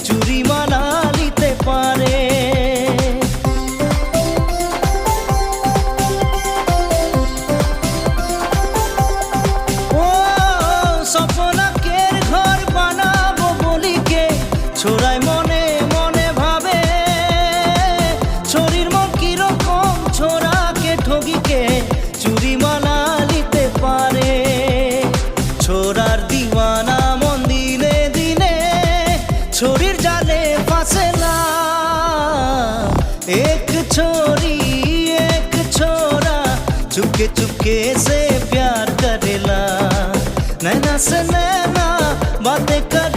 চুরি মালা নিতে পারে। ও স্বপ্নাকের ঘর বানাবো বলিকে ছোড়ায় মনে মনে ভাবে, ছড়ির মন কিরকম ছোড়াকে ঠগিকে চুরি মালা নিতে পারে। ছোড়ার দিওয়ানা মন দিনে দিনে छोरीर जाले फासला, एक छोरी एक छोरा चुपके चुपके से प्यार करेला, नैना से नैना बातें कर